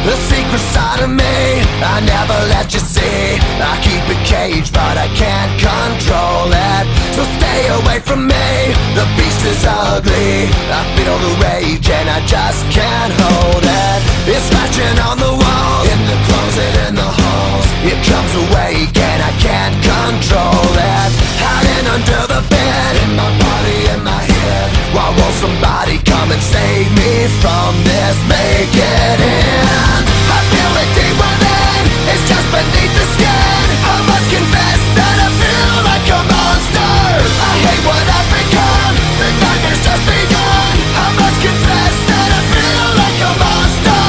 The secret side of me I never let you see. I keep it caged but I can't control it. So stay away from me, the beast is ugly. I feel the rage and I just can't hold it. It's scratching on the walls, in the closet, in the halls. It comes awake and I can't control it. Hiding under the bed, in my body, in my head. Why won't somebody come and save me from this? Make it end. I feel it deep within, it's just beneath the skin. I must confess that I feel like a monster. I hate what I've become, the nightmare's just begun. I must confess that I feel like a monster.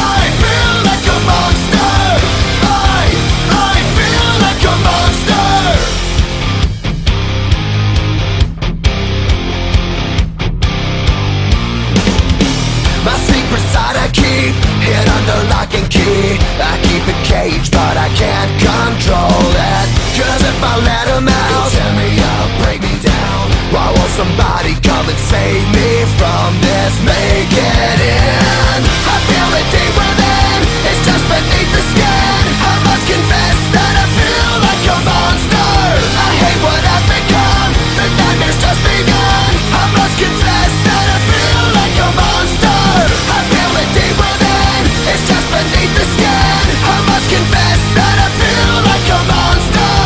I feel like a monster. I feel like a monster. My secret side I keep hid under lock and key. I keep it caged but I can't control it. Cause if I let him out, he'll tear me up, break me down. Why won't somebody come and save me from this? Make it end. I feel it deep within, it's just beneath the skin. I must confess that I feel like a monster. I hate what I've become, the nightmare's just begun. I must confess that I feel like a monster. I feel it deep within, it's just beneath the skin. I must confess that I feel like a monster.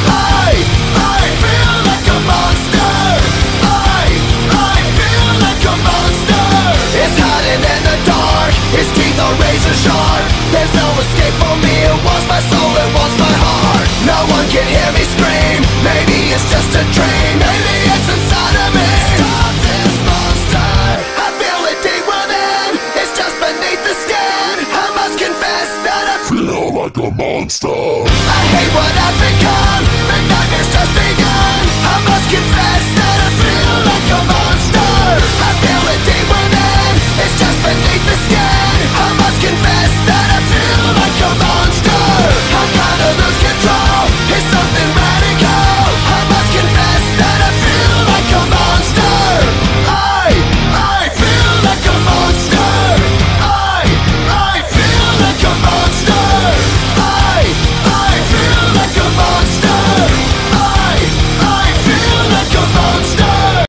I feel like a monster. I feel like a monster. It's hiding in the dark, its teeth are razor sharp. There's no escape for me, it wants my soul, it wants my heart. No one can hear me scream, maybe it's just a dream. Maybe it's inside of me. Stop this monster. I feel it deep within, it's just beneath the skin. I must confess that I feel like a monster. I hate what I've become, the nightmare's just begun.